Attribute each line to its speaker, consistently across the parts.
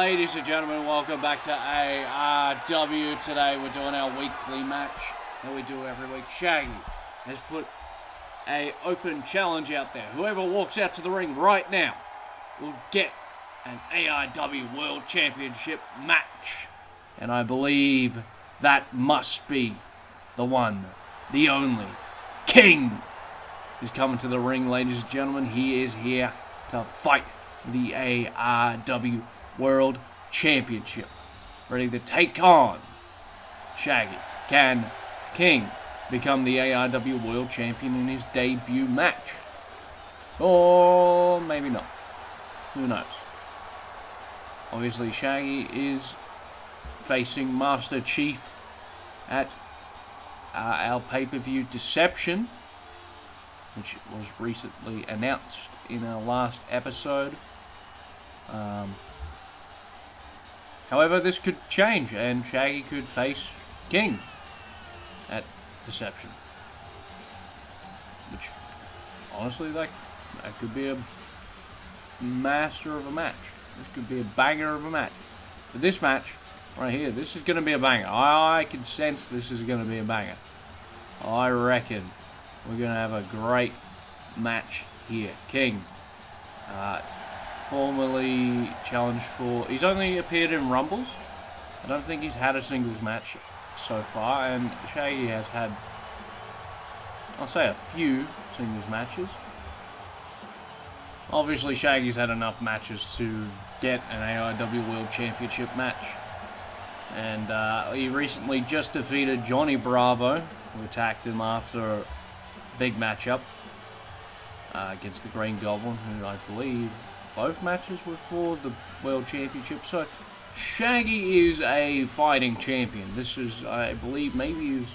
Speaker 1: Ladies and gentlemen, welcome back to AIW. Today we're doing our weekly match that we do every week. Shaggy has put an open challenge out there. Whoever walks out to the ring right now will get an AIW World Championship match. And I believe that must be the one, the only, King is coming to the ring, ladies and gentlemen. He is here to fight the AIW World Championship. Ready to take on Shaggy. Can King become the AIW World Champion in his debut match? Or maybe not. Who knows? Obviously, Shaggy is facing Master Chief at our pay-per-view Deception, which was recently announced in our last episode. However, this could change, and Shaggy could face King at Deception. Which, honestly, that could be a master of a match. This could be a banger of a match. But this match, right here, this is going to be a banger. I can sense this is going to be a banger. I reckon we're going to have a great match here. King, formerly challenged for... He's only appeared in Rumbles. I don't think he's had a singles match so far. And Shaggy has had, I'll say, a few singles matches. Obviously, Shaggy's had enough matches to get an AIW World Championship match. And he recently just defeated Johnny Bravo, who attacked him after a big matchup against the Green Goblin, who I believe both matches were for the World Championship. So Shaggy is a fighting champion. This is, I believe, maybe his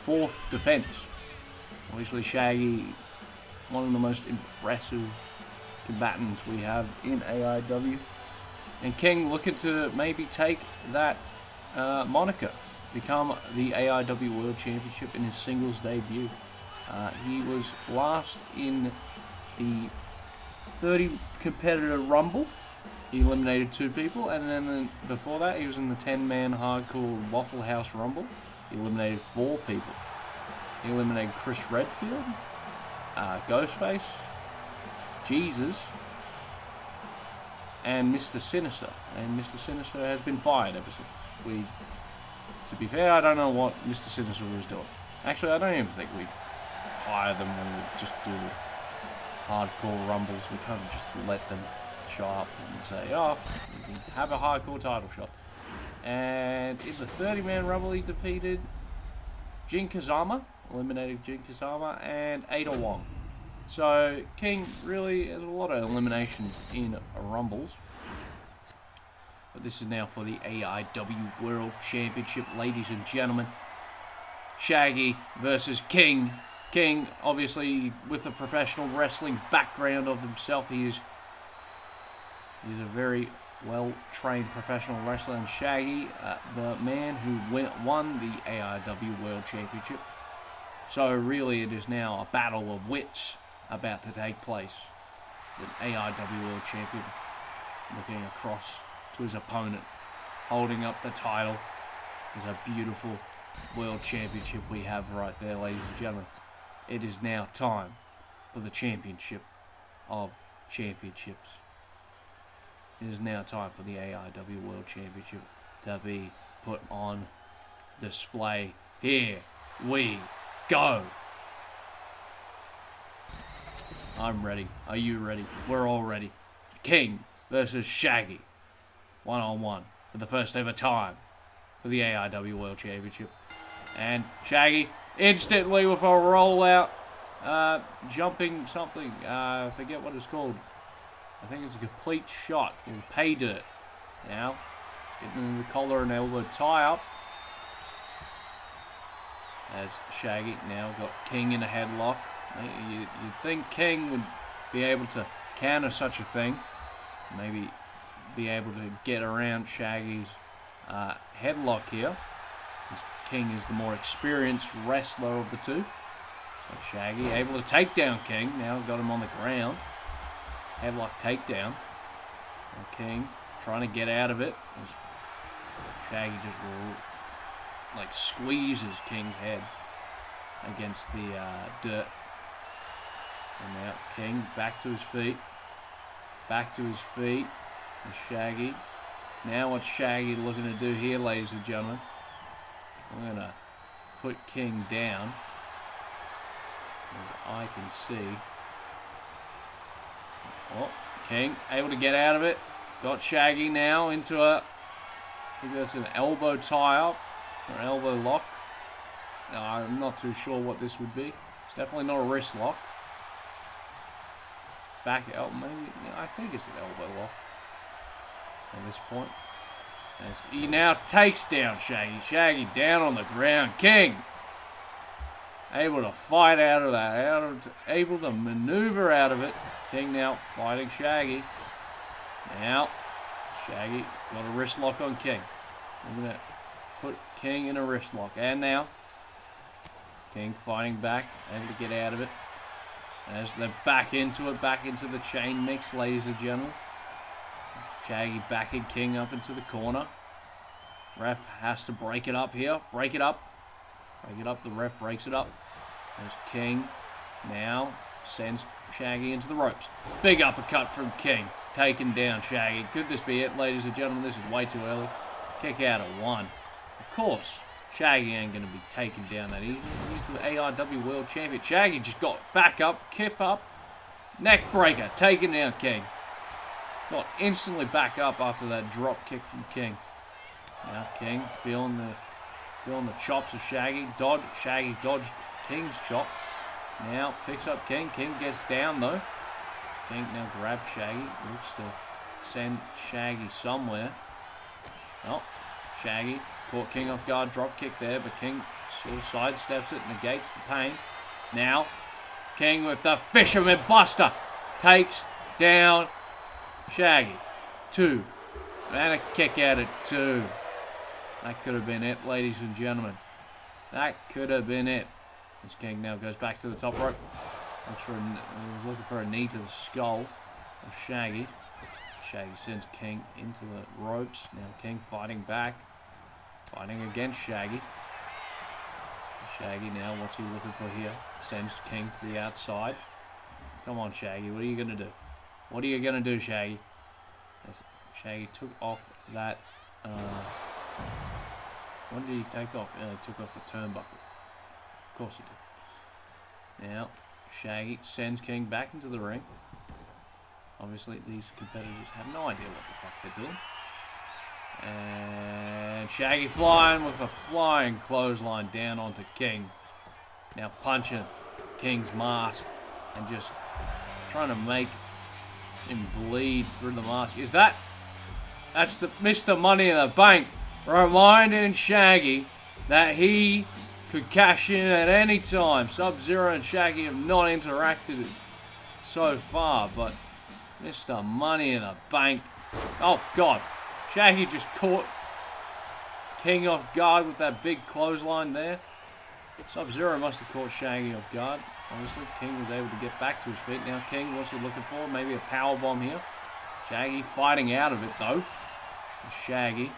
Speaker 1: fourth defense. Obviously, Shaggy, one of the most impressive combatants we have in AIW. And King looking to maybe take that moniker, become the AIW World Championship in his singles debut. He was last in the 30 competitor Rumble. He eliminated 2 people, and then before that he was in the 10-man hardcore Waffle House Rumble. He eliminated 4 people. He eliminated Chris Redfield, Ghostface, Jesus, and Mr. Sinister. And Mr. Sinister has been fired ever since. To be fair, I don't know what Mr. Sinister was doing. Actually, I don't even think we hire them when we just do hardcore rumbles. We kind of just let them show up and say, oh, we can have a hardcore title shot. And in the 30-man rumble, he defeated Jin Kazama, eliminated Jin Kazama, and Ada Wong. So King really has a lot of eliminations in rumbles. But this is now for the AIW World Championship, ladies and gentlemen. Shaggy versus King. King, obviously, with a professional wrestling background of himself, he's a very well-trained professional wrestler. And Shaggy, the man who won the AIW World Championship. So really, it is now a battle of wits about to take place. The AIW World Champion looking across to his opponent, holding up the title. There's a beautiful World Championship we have right there, ladies and gentlemen. It is now time for the championship of championships. It is now time for the AIW World Championship to be put on display. Here we go. I'm ready. Are you ready? We're all ready. King versus Shaggy. 1-on-1 for the first ever time for the AIW World Championship. And Shaggy instantly with a rollout, jumping something. I forget what it's called. I think it's a complete shot in pay dirt. Now, getting the collar and elbow tie up. As Shaggy now got King in a headlock. You'd think King would be able to counter such a thing. Maybe be able to get around Shaggy's headlock here. King is the more experienced wrestler of the two. But Shaggy able to take down King. Now got him on the ground. Headlock takedown. And King trying to get out of it. Shaggy just like squeezes King's head against the dirt. And now King back to his feet. Back to his feet. And Shaggy. Now what's Shaggy looking to do here, ladies and gentlemen? I'm going to put King down. As I can see. Oh, King able to get out of it. Got Shaggy now into a... I think that's an elbow tie-up. Or an elbow lock. I'm not too sure what this would be. It's definitely not a wrist lock. Back out, maybe. Yeah, I think it's an elbow lock. At this point. As he now takes down Shaggy. Shaggy down on the ground. King able to fight out of that. Able to maneuver out of it. King now fighting Shaggy. Now, Shaggy got a wrist lock on King. I'm going to put King in a wrist lock. And now, King fighting back. Able to get out of it. As they're back into it. Back into the chain mix, ladies and gentlemen. Shaggy backing King up into the corner. Ref has to break it up here. Break it up. Break it up. The ref breaks it up. There's King. Now sends Shaggy into the ropes. Big uppercut from King. Taken down Shaggy. Could this be it, ladies and gentlemen? This is way too early. Kick out at 1. Of course, Shaggy ain't going to be taken down that easy. He's the AIW World Champion. Shaggy just got back up, kip up, neck breaker, taking down King. Got instantly back up after that drop kick from King. Now King feeling the chops of Shaggy. Shaggy dodged King's chop. Now picks up King. King gets down though. King now grabs Shaggy. Looks to send Shaggy somewhere. Oh, Shaggy caught King off guard. Drop kick there, but King sort of sidesteps it, negates the pain. Now, King with the Fisherman Buster takes down Shaggy. 2. And a kick out at 2. That could have been it, ladies and gentlemen. That could have been it. As King now goes back to the top rope. Looking for a knee to the skull of Shaggy. Shaggy sends King into the ropes. Now King fighting back. Fighting against Shaggy. Shaggy now, what's he looking for here? Sends King to the outside. Come on, Shaggy. What are you going to do? What are you going to do, Shaggy? As Shaggy took off that... what did he take off? He took off the turnbuckle. Of course he did. Now, Shaggy sends King back into the ring. Obviously, these competitors have no idea what the fuck they're doing. And Shaggy flying with a flying clothesline down onto King. Now punching King's mask and just trying to make him bleed through the mask. That's the Mr. Money in the Bank reminding Shaggy that he could cash in at any time. Sub-Zero and Shaggy have not interacted so far, but Mr. Money in the Bank. Oh, God. Shaggy just caught King off guard with that big clothesline there. Sub-Zero must have caught Shaggy off guard. Obviously, King was able to get back to his feet. Now, King, what's he looking for? Maybe a powerbomb here. Shaggy fighting out of it, though. Shaggy.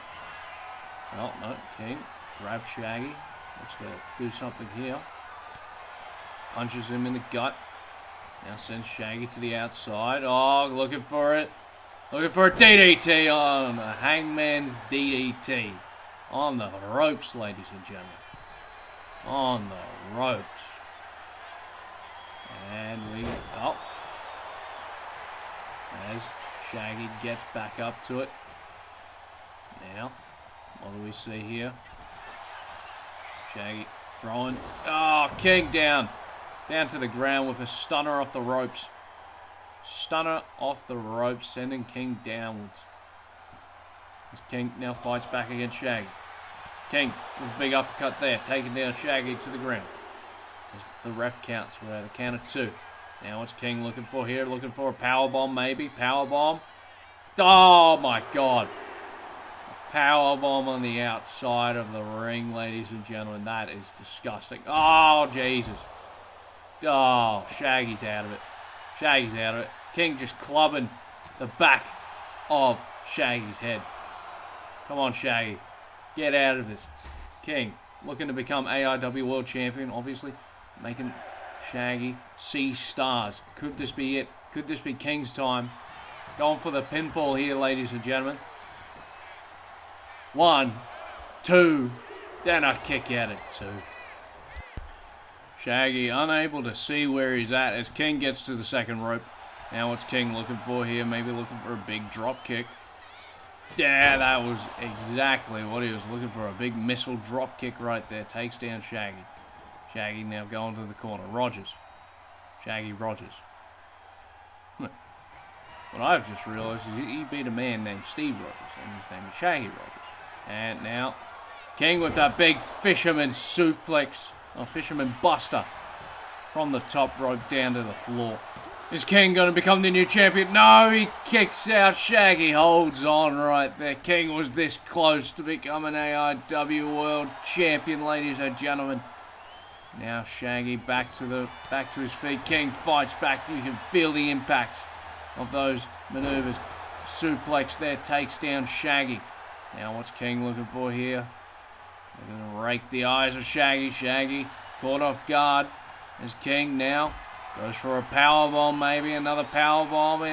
Speaker 1: Oh, no. King grabs Shaggy. Looks to do something here. Punches him in the gut. Now sends Shaggy to the outside. Oh, looking for it. Looking for a DDT on a Hangman's DDT. On the ropes, ladies and gentlemen. On the ropes. And as Shaggy gets back up to it. Now, what do we see here? Shaggy throwing. Oh, King down. Down to the ground with a stunner off the ropes. Stunner off the ropes, sending King downwards. As King now fights back against Shaggy. King with a big uppercut there, taking down Shaggy to the ground. As the ref counts, we're at a count of 2. Now what's King looking for here? Looking for a powerbomb maybe. Powerbomb. Oh my God. Powerbomb on the outside of the ring, ladies and gentlemen. That is disgusting. Oh, Jesus. Oh, Shaggy's out of it. Shaggy's out of it. King just clubbing the back of Shaggy's head. Come on, Shaggy. Get out of this. King, looking to become AIW World Champion, obviously. Making Shaggy see stars. Could this be it? Could this be King's time? Going for the pinfall here, ladies and gentlemen. 1, 2, then a kick out at 2. Shaggy unable to see where he's at as King gets to the second rope. Now what's King looking for here? Maybe looking for a big drop kick. Yeah, that was exactly what he was looking for. A big missile drop kick right there. Takes down Shaggy. Shaggy now going to the corner. Rogers. Shaggy Rogers. What I've just realized is he beat a man named Steve Rogers, and his name is Shaggy Rogers. And now, King with that big fisherman suplex, or fisherman buster, from the top rope down to the floor. Is King going to become the new champion? No, he kicks out. Shaggy holds on right there. King was this close to becoming AIW World Champion, ladies and gentlemen. Now Shaggy back to his feet. King fights back. You can feel the impact of those maneuvers. Suplex there takes down Shaggy. Now what's King looking for here? They're going to rake the eyes of Shaggy. Shaggy caught off guard as King now goes for a powerbomb, maybe another powerbomb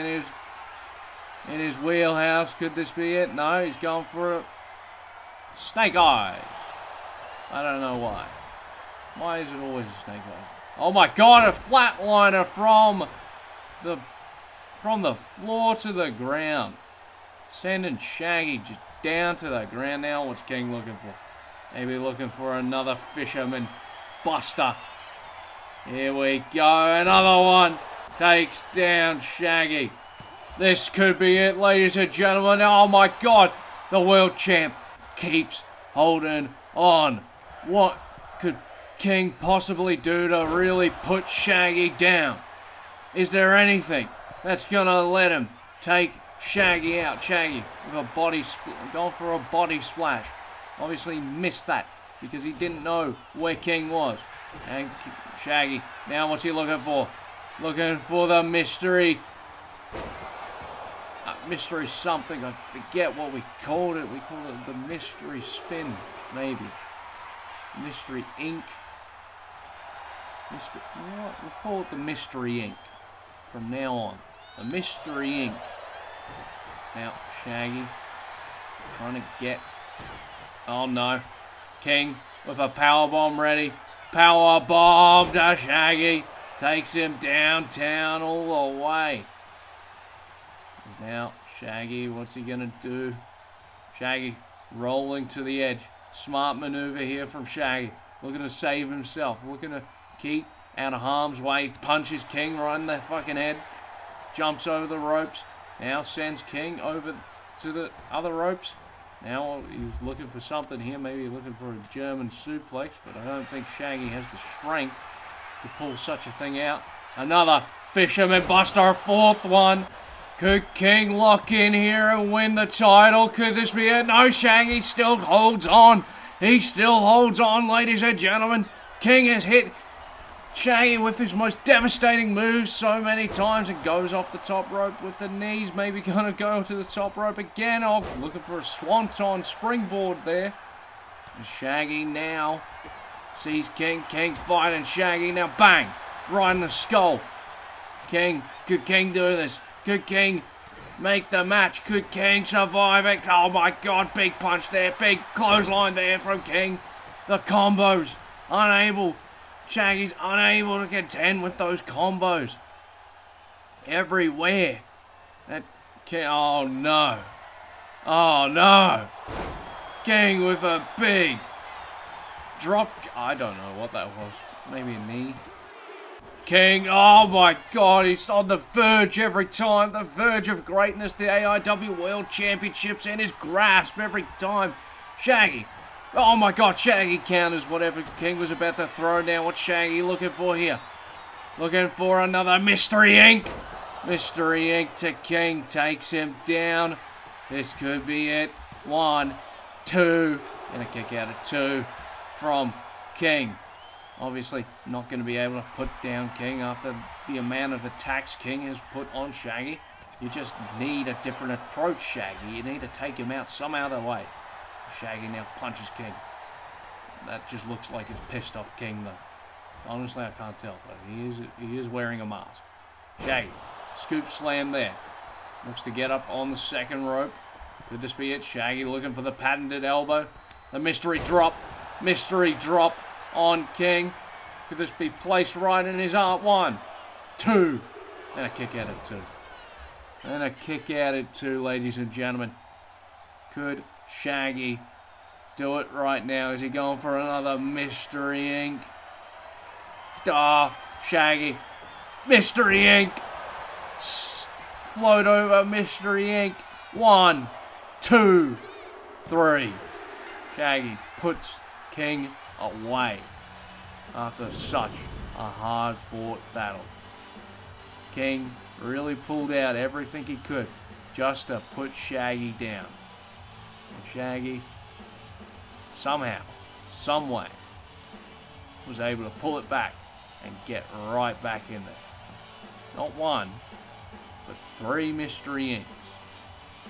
Speaker 1: in his wheelhouse. Could this be it? No, he's going for a snake eyes. I don't know why. Why is it always a snake eyes? Oh my God! A flatliner from the floor to the ground, sending Shaggy just down to the ground. Now what's King looking for? Maybe looking for another fisherman buster. Here we go, another one. Takes down Shaggy. This could be it, ladies and gentlemen. Oh my God, the world champ keeps holding on. What could King possibly do to really put Shaggy down? Is there anything that's gonna let him take Shaggy out? Shaggy with a body going for a body splash. Obviously missed that because he didn't know where King was. And Shaggy, now what's he looking for? Looking for the mystery. Mystery something. I forget what we called it. We called it the mystery spin, maybe. Mystery ink. What? We'll call it the mystery ink from now on. The mystery ink. Now Shaggy trying to get. Oh no. King with a powerbomb ready. Powerbomb to Shaggy. Takes him downtown all the way. Now Shaggy, what's he going to do? Shaggy rolling to the edge. Smart maneuver here from Shaggy. Looking to save himself. Looking to keep out of harm's way. Punches King right in the fucking head. Jumps over the ropes. Now sends King over to the other ropes. Now he's looking for something here. Maybe looking for a German suplex, but I don't think Shaggy has the strength to pull such a thing out. Another fisherman buster, fourth one. Could King lock in here and win the title? Could this be it? No, Shaggy still holds on. He still holds on, ladies and gentlemen. King has hit Shaggy with his most devastating moves so many times and goes off the top rope with the knees. Maybe going to go to the top rope again. Oh, looking for a swanton springboard there. And Shaggy now sees King. King fighting Shaggy. Now bang. Right in the skull. King. Could King do this? Could King make the match? Could King survive it? Oh my God. Big punch there. Big clothesline there from King. The combos. Unable. Shaggy's unable to contend with those combos. Everywhere. That King, oh no. Oh no. King with a big drop. I don't know what that was. Maybe a knee. King, oh my God, he's on the verge every time. The verge of greatness. The AIW World Championships in his grasp every time. Shaggy. Oh my God, Shaggy counters whatever King was about to throw down. What's Shaggy looking for here? Looking for another Mystery Ink. Mystery Ink to King. Takes him down. This could be it. 1, 2. And a kick out of 2 from King. Obviously not going to be able to put down King after the amount of attacks King has put on Shaggy. You just need a different approach, Shaggy. You need to take him out some other way. Shaggy now punches King. That just looks like it's pissed off King, though. Honestly, I can't tell, though. He is wearing a mask. Shaggy, scoop slam there. Looks to get up on the second rope. Could this be it? Shaggy looking for the patented elbow. The mystery drop. Mystery drop on King. Could this be placed right in his arm? 1, 2. And a kick out at 2. And a kick out at 2, ladies and gentlemen. Could Shaggy do it right now? Is he going for another Mystery Inc? Shaggy. Mystery Inc. Float over Mystery Inc. 1, 2, 3. Shaggy puts King away after such a hard-fought battle. King really pulled out everything he could just to put Shaggy down. And Shaggy, somehow, some way, was able to pull it back and get right back in there. Not 1, but 3 Mystery Incs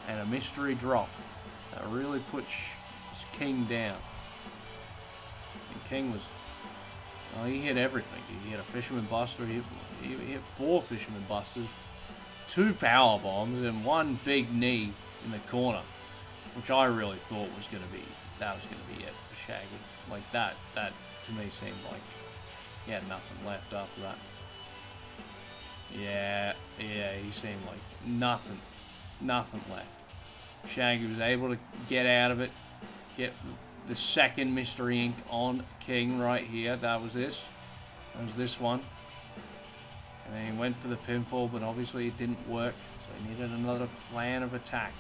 Speaker 1: and a mystery drop that really put King down. And King was, well, he hit everything. He hit a Fisherman Buster. He hit 4 Fisherman Busters, 2 power bombs, and 1 big knee in the corner, which I really thought was going to be it for Shaggy. Like that to me seemed like he had nothing left after that. Yeah, he seemed like nothing left. Shaggy was able to get out of it, get the second Mystery Inc on King right here. That was this one. And then he went for the pinfall, but obviously it didn't work. So he needed another plan of attack.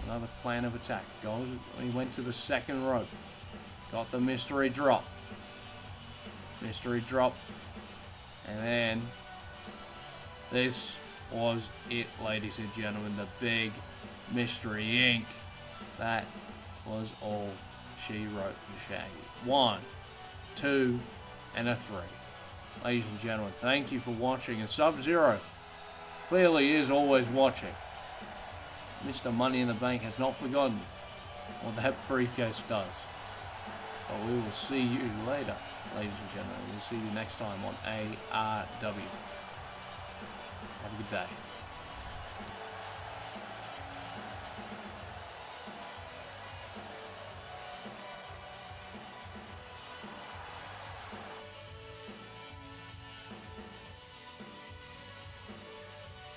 Speaker 1: He went to the second rope. Got the mystery drop. And then this was it, ladies and gentlemen. The big Mystery Inc. That was all she wrote for Shaggy. 1, 2, and a 3. Ladies and gentlemen, thank you for watching. And Sub-Zero clearly is always watching. Mr. Money in the Bank has not forgotten what that briefcase does. But we will see you later, ladies and gentlemen. We'll see you next time on AIW. Have a good day.